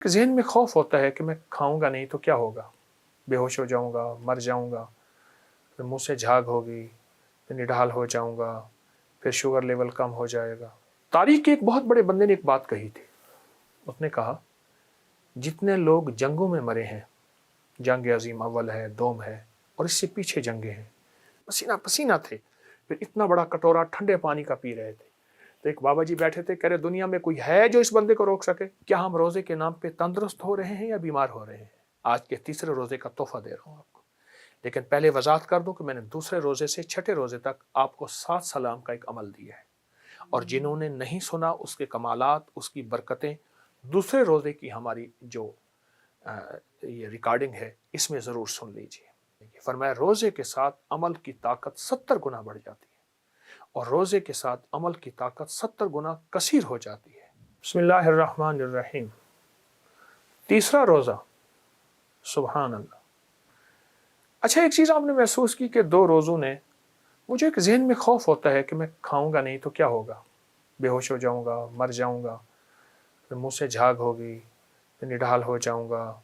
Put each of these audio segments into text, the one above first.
ज़हन में खौफ होता है कि मैं खाऊंगा नहीं तो क्या होगा, बेहोश हो जाऊंगा, मर जाऊंगा, फिर मुंह से झाग होगी, फिर निढाल हो जाऊंगा, फिर शुगर लेवल कम हो जाएगा। तारीख के एक बहुत बड़े बंदे ने एक बात कही थी। उसने कहा, जितने लोग जंगों में मरे हैं, जंग अजीम अव्वल है, दोम है, और इससे पीछे जंगे हैं, पसीना पसीना थे, फिर इतना बड़ा कटोरा ठंडे पानी का पी रहे थे। तो एक बाबा जी बैठे थे, कह रहे दुनिया में कोई है जो इस बंदे को रोक सके? क्या हम रोजे के नाम पे तंदुरुस्त हो रहे हैं या बीमार हो रहे हैं? आज के तीसरे रोजे का तोहफा दे रहा हूँ आपको, लेकिन पहले वजाहत कर दूं कि मैंने दूसरे रोजे से छठे रोजे तक आपको 7 सलाम का एक अमल दिया है, और जिन्होंने नहीं सुना उसके कमालात, उसकी बरकतें दूसरे रोजे की हमारी जो ये रिकॉर्डिंग है इसमें ज़रूर सुन लीजिए। फरमाया, रोजे के साथ अमल की ताकत 70 गुना बढ़ जाती है, और रोजे के साथ अमल की ताकत 70 गुना कसीर हो जाती है। बिस्मिल्लाहिर्रहमानिर्रहीम। तीसरा रोजा, सुभान अल्लाह। अच्छा, एक चीज़ आपने महसूस की कि 2 रोज़ों ने मुझे एक ज़हन में खौफ होता है कि मैं खाऊंगा नहीं तो क्या होगा, बेहोश हो जाऊंगा, मर जाऊंगा, फिर मुंह से झाग होगी, फिर निढाल हो जाऊंगा,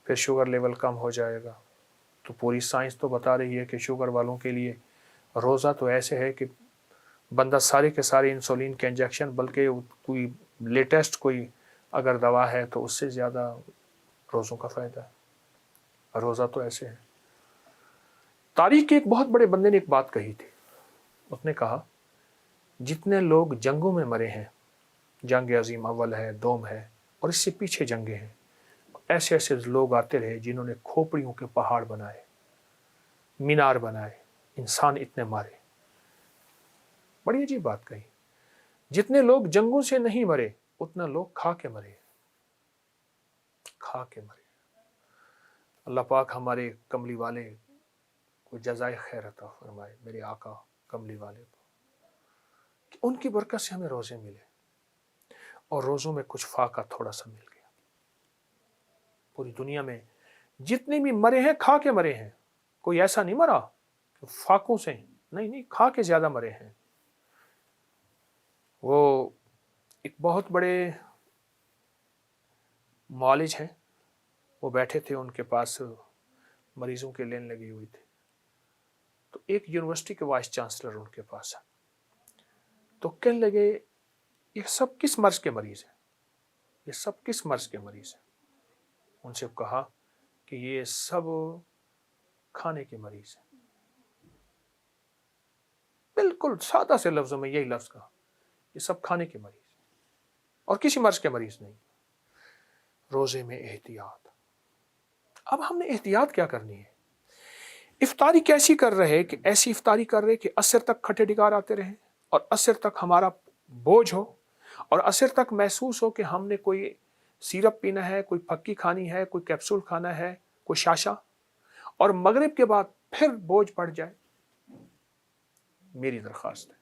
फिर शुगर लेवल कम हो जाएगा। तो पूरी साइंस तो बता रही है कि शुगर वालों के लिए रोज़ा तो ऐसे है कि बंदा सारे के सारे इंसुलिन के इंजेक्शन, बल्कि कोई लेटेस्ट कोई अगर दवा है तो उससे ज़्यादा रोज़ों का फ़ायदा है। रोज़ा तो ऐसे है। तारीख के एक बहुत बड़े बंदे ने एक बात कही थी। उसने कहा, जितने लोग जंगों में मरे हैं, जंग अजीम अव्वल है, दोम है, और इससे पीछे जंगे हैं, ऐसे ऐसे लोग आते रहे जिन्होंने खोपड़ियों के पहाड़ बनाए, मीनार बनाए, इंसान इतने मारे। बड़ी अजीब बात कही। जितने लोग जंगों से नहीं मरे उतना लोग खा के मरे, खा के मरे। अल्लाह पाक हमारे कमली वाले को जज़ाए खैर अता फरमाए, मेरे आका कमली वाले को, कि उनकी बरकत से हमें रोज़े मिले, और रोज़ों में कुछ फाका थोड़ा सा मिल गया। पूरी दुनिया में जितने भी मरे हैं खा के मरे हैं। कोई ऐसा नहीं मरा फाकों से, नहीं नहीं, खा के ज़्यादा मरे हैं। वो एक बहुत बड़े मौलिज हैं, वो बैठे थे, उनके पास मरीज़ों की लाइन लगी हुई थी। तो एक यूनिवर्सिटी के वाइस चांसलर उनके पास है, तो कहने लगे, ये सब किस मर्ज के मरीज़ हैं, ये सब किस मर्ज के मरीज़ हैं? उनसे कहा कि ये सब खाने के मरीज़ हैं। बिल्कुल सादा से लफ्ज़ों में यही लफ्ज़ कहा, ये सब खाने के मरीज़ और किसी मर्ज के मरीज़ नहीं। रोज़े में एहतियात। अब हमने एहतियात क्या करनी है? इफ्तारी कैसी कर रहे कि ऐसी इफ्तारी कर रहे कि असर तक खट्टे डिगार आते रहे, और असर तक हमारा बोझ हो, और असर तक महसूस हो कि हमने कोई सिरप पीना है, कोई फक्की खानी है, कोई कैप्सूल खाना है, कोई शाशा, और मगरिब के बाद फिर बोझ बढ़ जाए। मेरी दरख्वास्त है,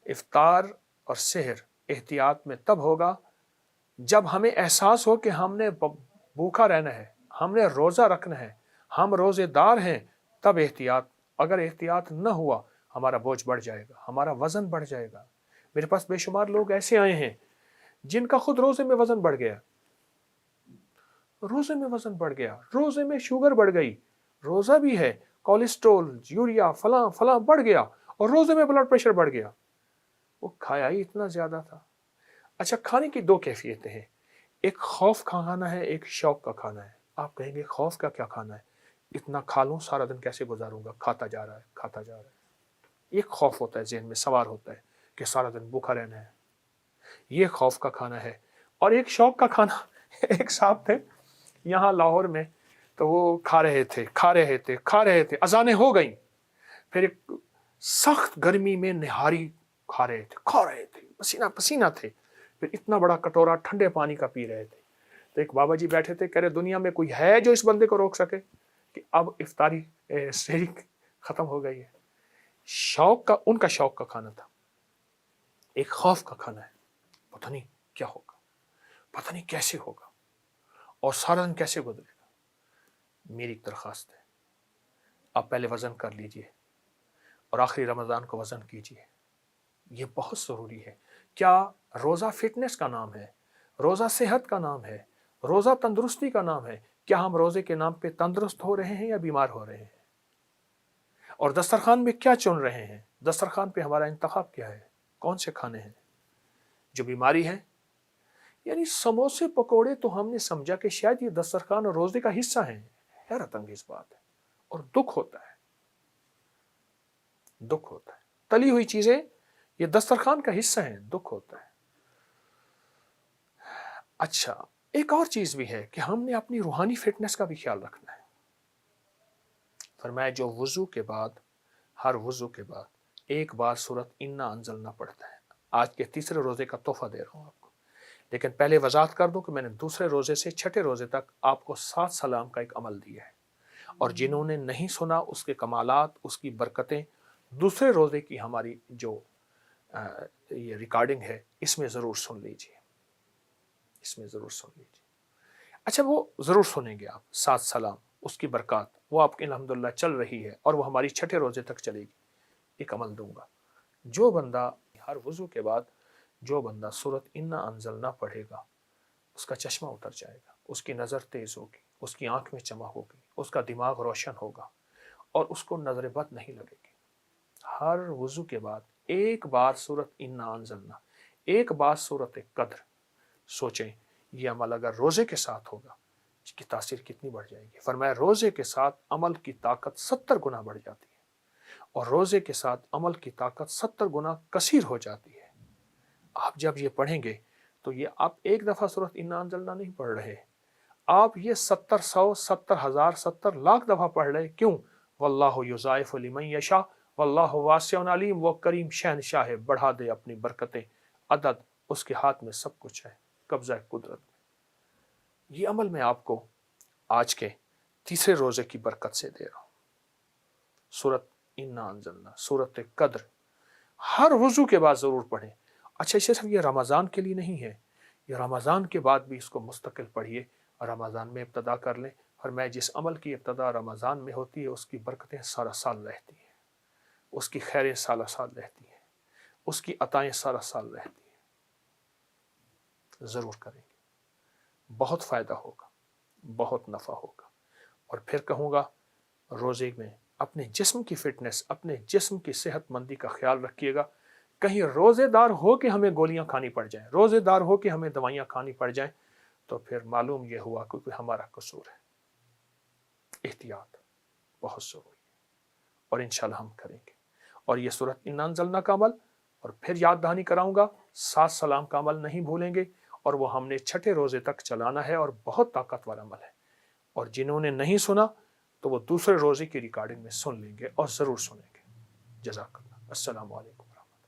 इफ्तार और सहर एहतियात में तब होगा जब हमें एहसास हो कि हमने भूखा रहना है, हमने रोज़ा रखना है, हम रोज़ेदार हैं, तब एहतियात। अगर एहतियात न हुआ हमारा बोझ बढ़ जाएगा, हमारा वज़न बढ़ जाएगा। मेरे पास बेशुमार लोग ऐसे आए हैं जिनका खुद रोज़े में वज़न बढ़ गया, रोज़े में वज़न बढ़ गया, रोज़े में शुगर बढ़ गई, रोज़ा भी है, कोलेस्ट्रोल, यूरिया, फलां फलां बढ़ गया, और रोज़े में ब्लड प्रेशर बढ़ गया। वो खाया ही इतना ज़्यादा था। अच्छा, खाने की 2 कैफियतें हैं, एक खौफ का खाना है, एक शौक का खाना है। आप कहेंगे खौफ का क्या खाना है, इतना खा लूँ सारा दिन कैसे गुजारूंगा, खाता जा रहा है, खाता जा रहा है। एक खौफ होता है, ज़हन में सवार होता है कि सारा दिन भूखा रहना है, ये खौफ का खाना है। और एक शौक का खाना एक साहब थे यहाँ लाहौर में, तो वो खा रहे थे, अजानें हो गई, फिर एक सख्त गर्मी में निहारी खा रहे थे, पसीना पसीना थे, फिर इतना बड़ा कटोरा ठंडे पानी का पी रहे थे। तो एक बाबा जी बैठे थे, कह रहे दुनिया में कोई है जो इस बंदे को रोक सके कि अब इफ्तारी सहरी खत्म हो गई है। शौक का, उनका शौक का खाना था, एक खौफ का खाना है, पता नहीं क्या होगा, पता नहीं कैसे होगा, और सारा दिन कैसे गुजरेगा। मेरी एक दरख्वास्त है, आप पहले वज़न कर लीजिए और आखिरी रमज़ान को वज़न कीजिए, ये बहुत ज़रूरी है। क्या रोज़ा फिटनेस का नाम है, रोज़ा सेहत का नाम है, روزہ تندرستی کا نام ہے، کیا ہم روزے کے نام پہ تندرست ہو رہے ہیں یا بیمار ہو رہے ہیں؟ اور دسترخوان میں کیا چن رہے ہیں؟ دسترخوان پہ ہمارا انتخاب کیا ہے؟ کون سے کھانے ہیں؟ جو بیماری ہے، یعنی سموسے پکوڑے تو ہم نے سمجھا کہ شاید یہ دسترخوان اور روزے کا حصہ ہیں۔ حیرت انگیز بات ہے، اور دکھ ہوتا ہے، دکھ ہوتا ہے۔ تلی ہوئی چیزیں یہ دسترخوان کا حصہ ہیں، دکھ ہوتا ہے۔ اچھا، ایک اور چیز بھی ہے کہ ہم نے اپنی روحانی فٹنس کا بھی خیال رکھنا ہے۔ فرمایا جو وضو کے بعد، ہر وضو کے بعد ایک بار سورت انا انزلنا پڑتا ہے۔ آج کے تیسرے روزے کا تحفہ دے رہا ہوں آپ کو، لیکن پہلے وضاحت کر دوں کہ میں نے دوسرے روزے سے چھٹے روزے تک آپ کو 7 سلام کا ایک عمل دیا ہے، اور جنہوں نے نہیں سنا اس کے کمالات، اس کی برکتیں دوسرے روزے کی ہماری جو یہ ریکارڈنگ ہے اس میں ضرور سن لیجیے، اس میں ضرور سن لیجیے۔ اچھا، وہ ضرور سنیں گے آپ 7 سلام، اس کی برکات وہ آپ کی الحمدللہ چل رہی ہے، اور وہ ہماری چھٹے روزے تک چلے گی۔ ایک عمل دوں گا، جو بندہ ہر وضو کے بعد جو بندہ سورت انا انزلنا پڑھے گا، اس کا چشمہ اتر جائے گا، اس کی نظر تیز ہوگی، اس کی آنکھ میں چمک ہوگی، اس کا دماغ روشن ہوگا، اور اس کو نظر بد نہیں لگے گی۔ ہر وضو کے بعد ایک بار سورت انا انزلنا، ایک بار سورت قدر، سوچیں یہ عمل اگر روزے کے ساتھ ہوگا اس کی تاثیر کتنی بڑھ جائے گی۔ فرمایا روزے کے ساتھ عمل کی طاقت 70 گنا بڑھ جاتی ہے، اور روزے کے ساتھ عمل کی طاقت 70 گنا کثیر ہو جاتی ہے۔ آپ جب یہ پڑھیں گے تو یہ آپ ایک دفعہ سورت انا انزلنا نہیں پڑھ رہے، آپ یہ 70 100 70 ہزار 70 لاکھ دفعہ پڑھ رہے۔ کیوں؟ واللہ یضاعف لمن یشاء واللہ واسع علیم، وہ کریم شہنشاہ ہے، بڑھا دے اپنی برکتیں، عدد اس کے ہاتھ میں سب کچھ ہے، قبضہ قدرت میں۔ یہ عمل میں آپ کو آج کے تیسرے روزے کی برکت سے دے رہا ہوں۔ سورت انا انزلنا، سورت قدر ہر وضو کے بعد ضرور پڑھیں۔ اچھا، صرف یہ رمضان کے لیے نہیں ہے، یہ رمضان کے بعد بھی اس کو مستقل پڑھیے، اور رمضان میں ابتدا کر لیں۔ اور میں جس عمل کی ابتدا رمضان میں ہوتی ہے اس کی برکتیں سارا سال رہتی ہیں، اس کی خیریں سارا سال رہتی ہیں، اس کی عطائیں سارا سال رہتی ہیں۔ ضرور کریں گے، بہت فائدہ ہوگا، بہت نفع ہوگا۔ اور پھر کہوں گا روزے میں اپنے جسم کی فٹنس، اپنے جسم کی صحت مندی کا خیال رکھیے گا۔ کہیں روزے دار ہو کے ہمیں گولیاں کھانی پڑ جائیں، روزے دار ہو کے ہمیں دوائیاں کھانی پڑ جائیں، تو پھر معلوم یہ ہوا کہ کوئی ہمارا قصور ہے۔ احتیاط بہت ضروری ہے، اور انشاءاللہ ہم کریں گے۔ اور یہ سورت انا انزلنا کا عمل، اور پھر یاد دہانی کراؤں گا 7 سلام کا عمل نہیں بھولیں گے، اور وہ ہم نے چھٹے روزے تک چلانا ہے، اور بہت طاقتور عمل ہے۔ اور جنہوں نے نہیں سنا تو وہ دوسرے روزے کی ریکارڈنگ میں سن لیں گے، اور ضرور سنیں گے۔ جزاک اللہ، السلام علیکم۔